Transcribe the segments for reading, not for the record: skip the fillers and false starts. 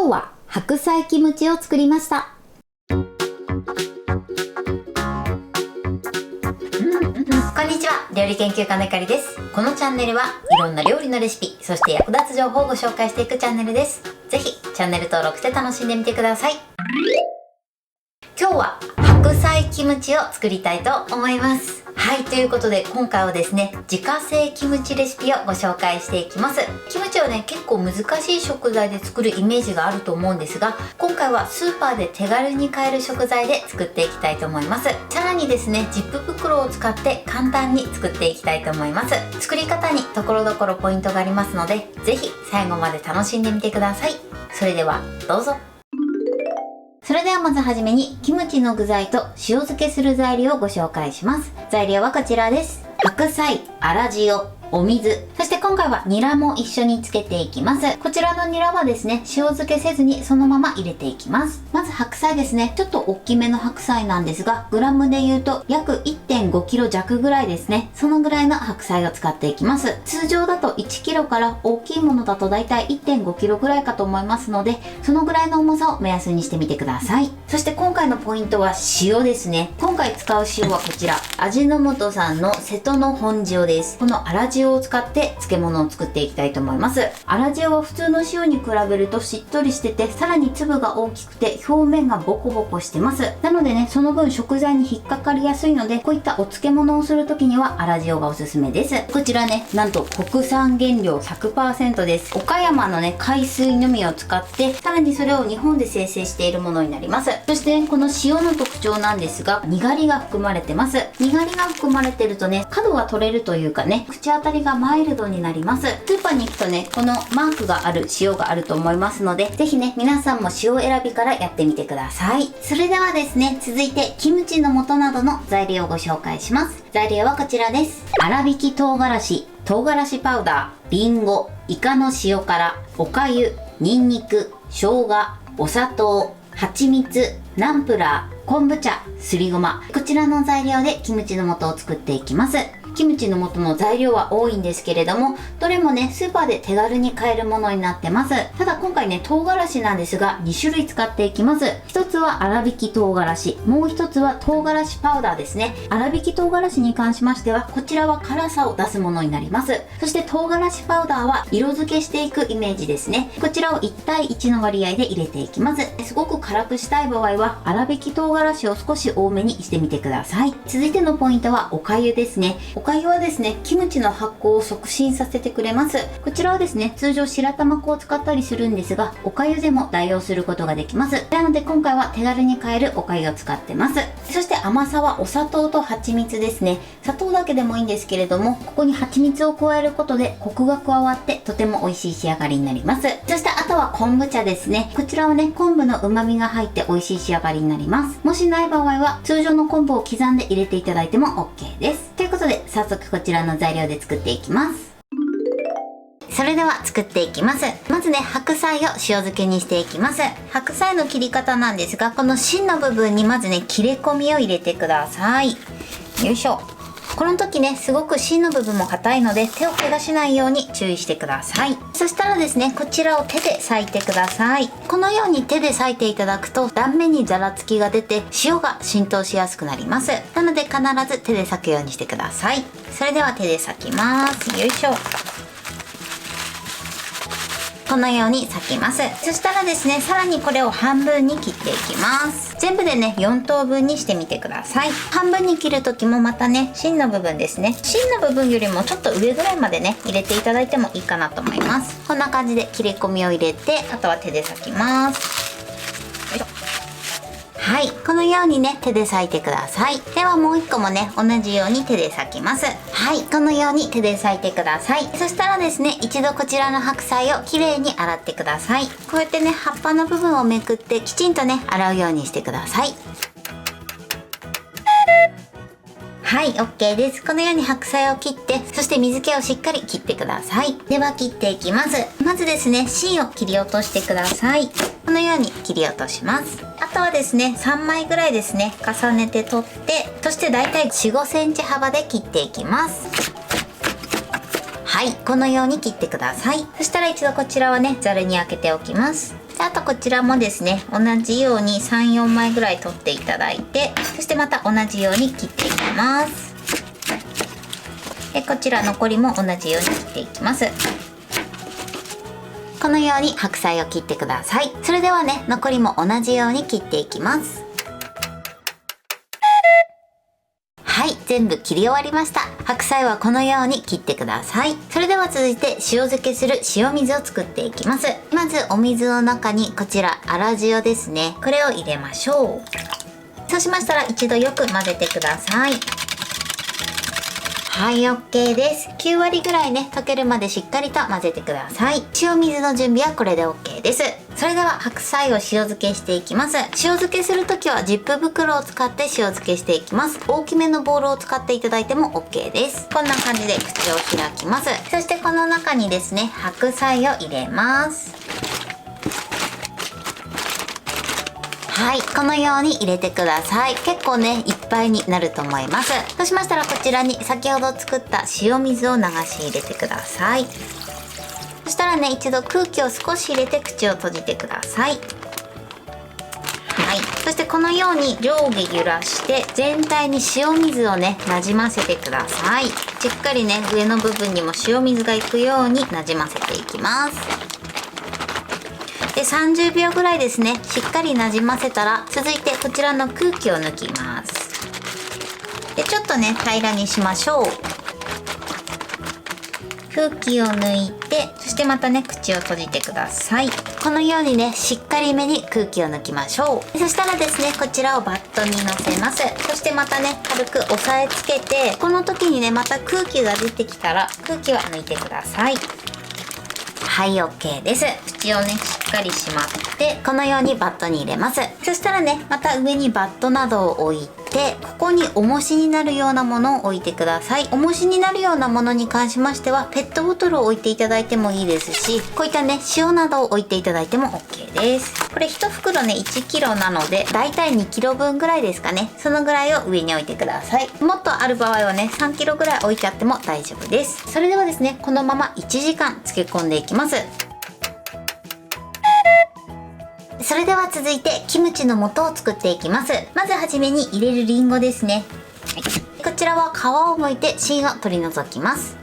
今日は白菜キムチを作りました。こんにちは、料理研究家のゆかりです。このチャンネルはいろんな料理のレシピ、そして役立つ情報をご紹介していくチャンネルです。ぜひチャンネル登録して楽しんでみてください。今日は白菜キムチを作りたいと思います。はい、ということで今回はですね、自家製キムチレシピをご紹介していきます。キムチはね、結構難しい食材で作るイメージがあると思うんですが、今回はスーパーで手軽に買える食材で作っていきたいと思います。さらにですね、ジップ袋を使って簡単に作っていきたいと思います。作り方にところどころポイントがありますので、ぜひ最後まで楽しんでみてください。それではどうぞ。それではまずはじめにキムチの具材と塩漬けする材料をご紹介します。材料はこちらです。白菜、粗塩、お水、そして今回はニラも一緒につけていきます。こちらのニラはですね、塩漬けせずにそのまま入れていきます。まず白菜ですね、ちょっと大きめの白菜なんですが、グラムで言うと約 1.5 キロ弱ぐらいですね。そのぐらいの白菜を使っていきます。通常だと1キロから大きいものだとだいたい 1.5 キロぐらいかと思いますので、そのぐらいの重さを目安にしてみてください。そして今回のポイントは塩ですね。今回使う塩はこちら、味の素さんの瀬戸の本塩です。この粗塩を使って漬物を作っていきたいと思います。粗塩は普通の塩に比べるとしっとりしてて、さらに粒が大きくて表面がボコボコしてます。なのでね、その分食材に引っかかりやすいので、こういったお漬物をする時には粗塩がおすすめです。こちらね、なんと国産原料 100% です。岡山のね、海水のみを使って、さらにそれを日本で生成しているものになります。そしてこの塩の特徴なんですが、にがりが含まれてます。にがりが含まれてるとね、角が取れるというかね、口当たりがマイルドになります。スーパーに行くとね、このマークがある塩があると思いますので、ぜひね、皆さんも塩選びからやってみてください。それではですね、続いてキムチの素などの材料をご紹介します。材料はこちらです。粗挽き唐辛子、唐辛子パウダー、リンゴ、イカの塩辛、おかゆ、ニンニク、生姜、お砂糖、蜂蜜、ナンプラー、昆布茶、すりごま、こちらの材料でキムチの素を作っていきます。キムチの素の材料は多いんですけれども、どれもね、スーパーで手軽に買えるものになってます。ただ今回ね、唐辛子なんですが、2種類使っていきます。一つは粗挽き唐辛子、もう一つは唐辛子パウダーですね。粗挽き唐辛子に関しましては、こちらは辛さを出すものになります。そして唐辛子パウダーは色付けしていくイメージですね。こちらを1対1の割合で入れていきます。すごく辛くしたい場合は、粗挽き唐辛子を少し多めにしてみてください。続いてのポイントはおかゆですね。おかゆはですね、キムチの発酵を促進させてくれます。こちらはですね、通常白玉粉を使ったりするんですが、おかゆでも代用することができます。なので今回は手軽に買えるおかゆを使ってます。そして甘さはお砂糖と蜂蜜ですね。砂糖だけでもいいんですけれども、ここに蜂蜜を加えることでコクが加わってとても美味しい仕上がりになります。そしてあとは昆布茶ですね。こちらはね、昆布の旨味が入って美味しい仕上がりになります。もしない場合は通常の昆布を刻んで入れていただいても OK です。ということで早速こちらの材料で作っていきます。それでは作っていきます。まずね、白菜を塩漬けにしていきます。白菜の切り方なんですが、この芯の部分にまずね、切れ込みを入れてください。よいしょ。この時ね、すごく芯の部分も硬いので、手を怪我しないように注意してください。そしたらですね、こちらを手で裂いてください。このように手で裂いていただくと、断面にざらつきが出て、塩が浸透しやすくなります。なので必ず手で裂くようにしてください。それでは手で裂きます。よいしょ。このように裂きます。そしたらですね、さらにこれを半分に切っていきます。全部でね、4等分にしてみてください。半分に切る時もまたね、芯の部分ですね。芯の部分よりもちょっと上ぐらいまでね、入れていただいてもいいかなと思います。こんな感じで切れ込みを入れて、あとは手で裂きます。よいしょ。はい、このようにね、手で裂いてください。ではもう一個もね、同じように手で裂きます。はい、このように手で裂いてください。そしたらですね、一度こちらの白菜をきれいに洗ってください。こうやってね、葉っぱの部分をめくってきちんとね、洗うようにしてください。はい、OK です。このように白菜を切って、そして水気をしっかり切ってください。では切っていきます。まずですね、芯を切り落としてください。このように切り落とします。あとはですね、3枚ぐらいですね、重ねて取って、そしてだいたい 4,5 センチ幅で切っていきます。はい、このように切ってください。そしたら一度こちらはね、ざるにあけておきます。あとこちらもですね、同じように3、4枚ぐらい取っていただいて、そしてまた同じように切っていきます。でこちら残りも同じように切っていきます。このように白菜を切ってください。それではね、残りも同じように切っていきます。はい、全部切り終わりました。白菜はこのように切ってください。それでは続いて塩漬けする塩水を作っていきます。まずお水の中にこちら粗塩ですね、これを入れましょう。そうしましたら一度よく混ぜてください。はい、OK です。9割ぐらいね、溶けるまでしっかりと混ぜてください。塩水の準備はこれで OK です。それでは白菜を塩漬けしていきます。塩漬けするときはジップ袋を使って塩漬けしていきます。大きめのボウルを使っていただいても OK です。こんな感じで口を開きます。そしてこの中にですね、白菜を入れます。はい、このように入れてください。結構ね、いっぱいになると思います。そうしましたらこちらに先ほど作った塩水を流し入れてください。そしたらね、一度空気を少し入れて口を閉じてください。はい、そしてこのように上下揺らして全体に塩水をね、なじませてください。しっかりね、上の部分にも塩水がいくようになじませていきます。で30秒ぐらいですね、しっかりなじませたら、続いてこちらの空気を抜きます。でちょっとね、平らにしましょう。空気を抜いて、そしてまたね、口を閉じてください。このようにね、しっかりめに空気を抜きましょう。そしたらですね、こちらをバットに乗せます。そしてまたね、軽く押さえつけて、この時にね、また空気が出てきたら空気は抜いてください。はい、OK です。口をね、しっかりしまって、このようにバットに入れます。そしたらね、また上にバットなどを置いて、ここに重しになるようなものを置いてください。重しになるようなものに関しましては、ペットボトルを置いていただいてもいいですし、こういったね、塩などを置いていただいても OK です。これ1袋ね、1キロなので、だいたい2キロ分ぐらいですかね。そのぐらいを上に置いてください。もっとある場合はね、3キロぐらい置いてあっても大丈夫です。それではですね、このまま1時間漬け込んでいきます。それでは続いてキムチの素を作っていきます。まずはじめに入れるリンゴですね。はい、こちらは皮を剥いて芯を取り除きます。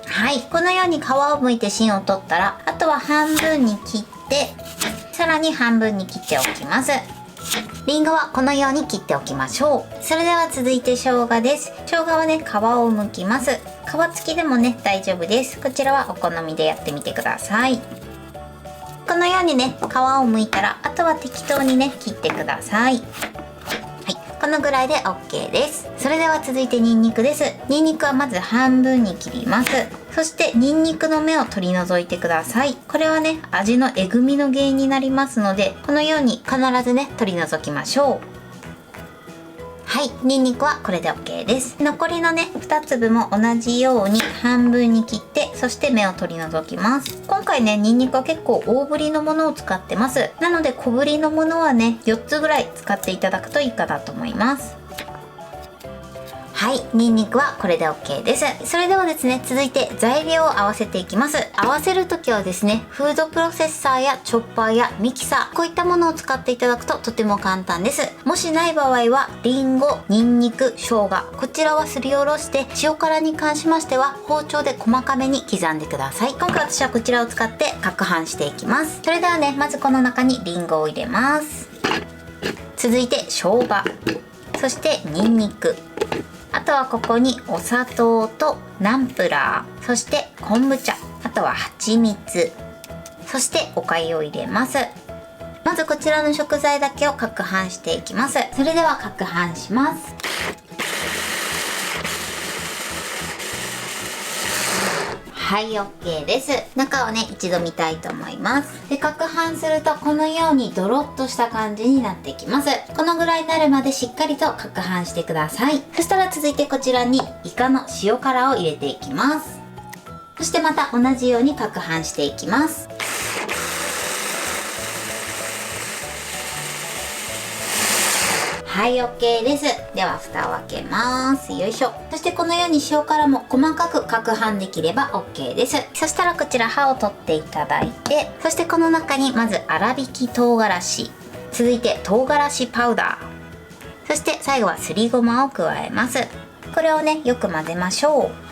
はい、このように皮を剥いて芯を取ったら、あとは半分に切って、さらに半分に切っておきます。リンゴはこのように切っておきましょう。それでは続いて生姜です。生姜はね、皮を剥きます。皮付きでもね、大丈夫です。こちらはお好みでやってみてください。このようにね、皮を剥いたら、あとは適当にね、切ってください。はい、このぐらいで OK です。それでは続いてニンニクです。ニンニクはまず半分に切ります。そしてニンニクの芽を取り除いてください。これはね、味のえぐみの原因になりますので、このように必ずね、取り除きましょう。はい、ニンニクはこれで OK です。残りのね、2粒も同じように半分に切って、そして芽を取り除きます。今回ね、ニンニクは結構大ぶりのものを使ってます。なので小ぶりのものはね、4つぐらい使っていただくといいかなと思います。はい、ニンニクはこれで OK です。それではですね、続いて材料を合わせていきます。合わせるときはですね、フードプロセッサーやチョッパーやミキサー、こういったものを使っていただくととても簡単です。もしない場合は、リンゴ、ニンニク、生姜、こちらはすりおろして、塩辛に関しましては包丁で細かめに刻んでください。今回私はこちらを使って攪拌していきます。それではね、まずこの中にリンゴを入れます。続いて生姜、そしてニンニク、あとはここにお砂糖とナンプラー、そして昆布茶、あとは蜂蜜、そしてお粥を入れます。まずこちらの食材だけを攪拌していきます。それでは攪拌します。はい、OK です。中をね、一度見たいと思います。で、攪拌するとこのようにドロッとした感じになってきます。このぐらいになるまでしっかりと攪拌してください。そしたら続いてこちらにイカの塩辛を入れていきます。そしてまた同じように攪拌していきます。はい、OK です。では蓋を開けます。よいしょ。そしてこのように塩辛も細かく攪拌できれば OK です。そしたらこちら刃を取っていただいて、そしてこの中にまず粗挽き唐辛子、続いて唐辛子パウダー、そして最後はすりごまを加えます。これをね、よく混ぜましょう。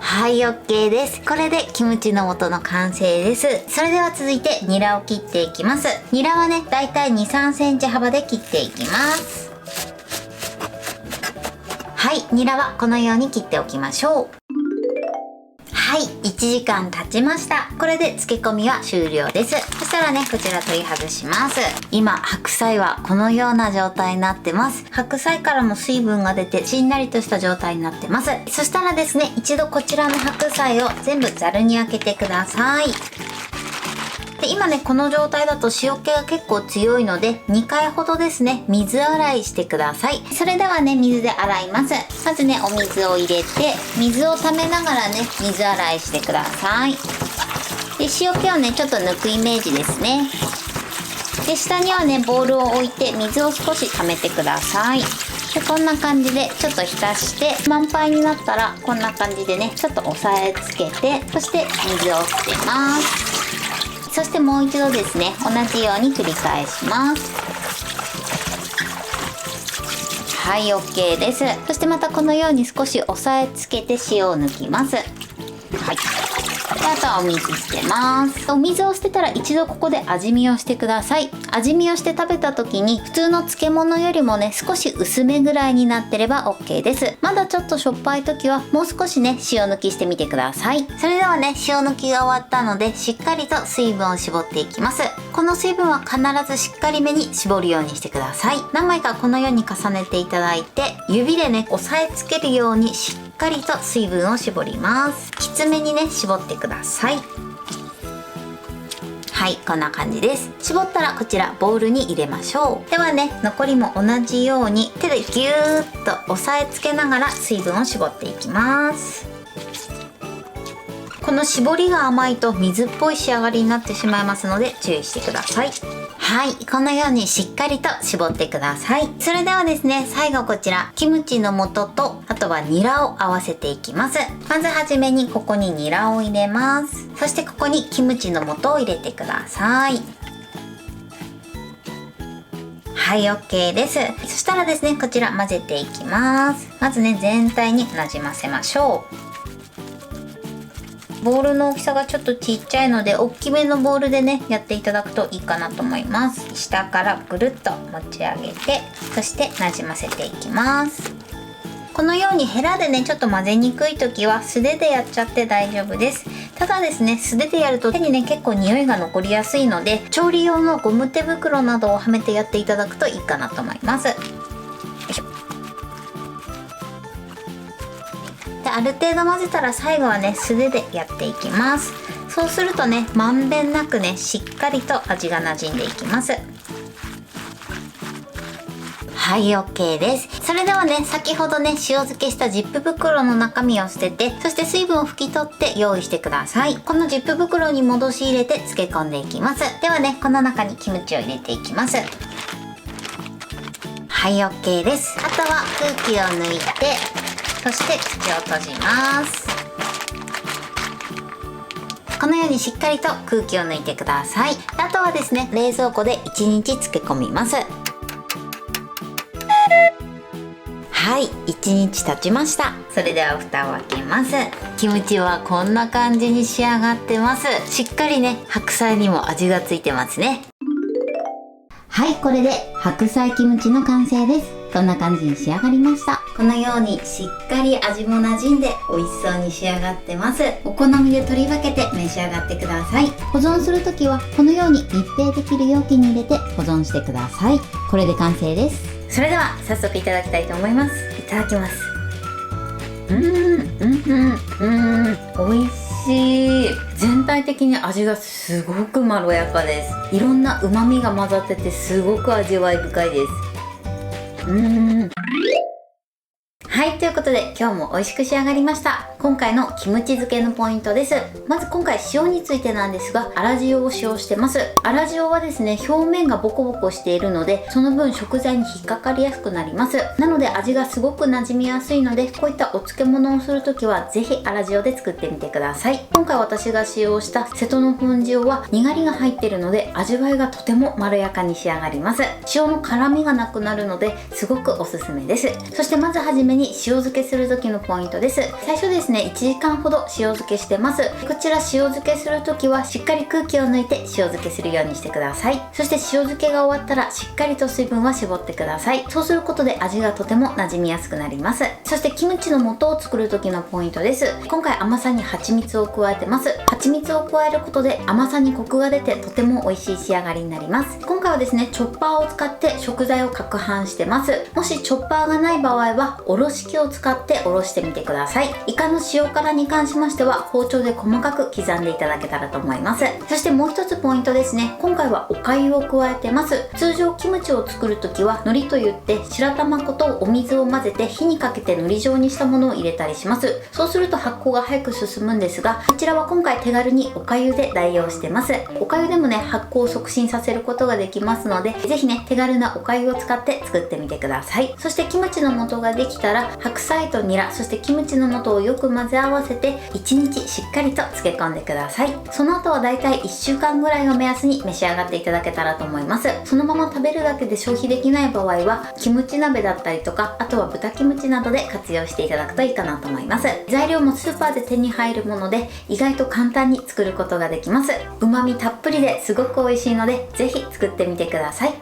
はい、OK です。これでキムチの素の完成です。それでは続いてニラを切っていきます。ニラはね、だいたい 2,3 センチ幅で切っていきます。はい、ニラはこのように切っておきましょう。はい、1時間経ちました。これで漬け込みは終了です。そしたらね、こちら取り外します。今、白菜はこのような状態になってます。白菜からも水分が出てしんなりとした状態になってます。そしたらですね、一度こちらの白菜を全部ざるにあけてください。で、今ね、この状態だと塩気が結構強いので2回ほどですね、水洗いしてください。それではね、水で洗います。まずね、お水を入れて水をためながらね、水洗いしてください。で、塩気をね、ちょっと抜くイメージですね。で、下にはね、ボウルを置いて水を少し溜めてください。で、こんな感じでちょっと浸して満杯になったらこんな感じでね、ちょっと押さえつけて、そして水を捨てます。そしてもう一度ですね、同じように繰り返します。はい、 OK です。そしてまたこのように少し押さえつけて塩を抜きます。はい、で、あとはお水捨てます。お水を捨てたら一度ここで味見をしてください。味見をして食べた時に普通の漬物よりもね、少し薄めぐらいになってれば OK です。まだちょっとしょっぱい時はもう少しね、塩抜きしてみてください。それではね、塩抜きが終わったのでしっかりと水分を絞っていきます。この水分は必ずしっかりめに絞るようにしてください。何枚かこのように重ねていただいて、指でね、押さえつけるようにしっかりと水分を絞ります。きつめにね、絞ってください。はい、こんな感じです。絞ったらこちらボウルに入れましょう。ではね、残りも同じように手でギューッと押さえつけながら水分を絞っていきます。この絞りが甘いと水っぽい仕上がりになってしまいますので注意してください。はい、このようにしっかりと絞ってください。それではですね、最後こちらキムチの素とあとはニラを合わせていきます。まずはじめにここにニラを入れます。そしてここにキムチの素を入れてください。はい、 OK です。そしたらですね、こちら混ぜていきます。まずね、全体になじませましょう。ボウルの大きさがちょっとちっちゃいので大きめのボウルでね、やっていただくといいかなと思います。下からぐるっと持ち上げて、そしてなじませていきます。このようにヘラでね、ちょっと混ぜにくい時は素手でやっちゃって大丈夫です。ただですね、素手でやると手にね、結構匂いが残りやすいので、調理用のゴム手袋などをはめてやっていただくといいかなと思います。で、ある程度混ぜたら最後はね、素手でやっていきます。そうするとね、まんべんなくね、しっかりと味が馴染んでいきます。はい、 OK です。それではね、先ほどね、塩漬けしたジップ袋の中身を捨てて、そして水分を拭き取って用意してください。このジップ袋に戻し入れて漬け込んでいきます。ではね、この中にキムチを入れていきます。はい、 OK です。あとは空気を抜いて、そして口を閉じます。このようにしっかりと空気を抜いてください。あとはですね、冷蔵庫で1日漬け込みます。はい、1日経ちました。それでは蓋を開けます。キムチはこんな感じに仕上がってます。しっかりね、白菜にも味がついてますね。はい、これで白菜キムチの完成です。こんな感じに仕上がりました。このようにしっかり味も馴染んで美味しそうに仕上がってます。お好みで取り分けて召し上がってください。保存するときはこのように密閉できる容器に入れて保存してください。これで完成です。それでは早速いただきたいと思います。いただきます。美味しい。全体的に味がすごくまろやかです。いろんな旨味が混ざっててすごく味わい深いです。はい、ということで今日も美味しく仕上がりました。今回のキムチ漬けのポイントです。まず今回塩についてなんですが、粗塩を使用してます。粗塩はですね、表面がボコボコしているので、その分食材に引っかかりやすくなります。なので味がすごく馴染みやすいので、こういったお漬物をするときはぜひ粗塩で作ってみてください。今回私が使用した瀬戸の本塩はにがりが入っているので、味わいがとてもまろやかに仕上がります。塩の辛みがなくなるのですごくおすすめです。そしてまずはじめに塩漬けする時のポイントです。最初ですね、1時間ほど塩漬けしてます。こちら塩漬けする時はしっかり空気を抜いて塩漬けするようにしてください。そして塩漬けが終わったらしっかりと水分は絞ってください。そうすることで味がとても馴染みやすくなります。そしてキムチの素を作る時のポイントです。今回甘さに蜂蜜を加えてます。蜂蜜を加えることで甘さにコクが出てとても美味しい仕上がりになります。今回はですね、チョッパーを使って食材を攪拌してます。もしチョッパーがない場合はおろし器を使っておろしてみてください。イカの塩辛に関しましては包丁で細かく刻んでいただけたらと思います。そしてもう一つポイントですね、今回はお粥を加えてます。通常キムチを作るときは海苔といって白玉粉とお水を混ぜて火にかけて海苔状にしたものを入れたりします。そうすると発酵が早く進むんですが、こちらは今回手軽にお粥で代用してます。お粥でもね、発酵を促進させることができますので、ぜひね、手軽なお粥を使って作ってみてください。そしてキムチの素ができたら白菜とニラ、そしてキムチの素をよく混ぜ合わせて1日しっかりと漬け込んでください。その後はだいたい1週間ぐらいを目安に召し上がっていただけたらと思います。そのまま食べるだけで消費できない場合はキムチ鍋だったりとか、あとは豚キムチなどで活用していただくといいかなと思います。材料もスーパーで手に入るもので意外と簡単に作ることができます。旨味たっぷりですごく美味しいのでぜひ作ってみてください。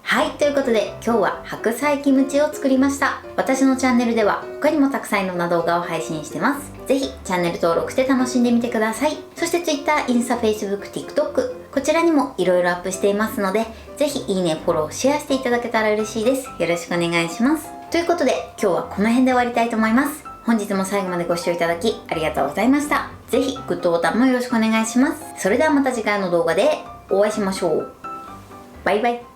はい、ということで今日は白菜キムチを作りました。私のチャンネルでは他にもたくさんいろんな動画を配信してます。ぜひチャンネル登録して楽しんでみてください。そして Twitter、インスタ、Facebook、TikTok こちらにもいろいろアップしていますので、ぜひいいね、フォロー、シェアしていただけたら嬉しいです。よろしくお願いします。ということで今日はこの辺で終わりたいと思います。本日も最後までご視聴いただきありがとうございました。ぜひグッドボタンもよろしくお願いします。それではまた次回の動画でお会いしましょう。バイバイ。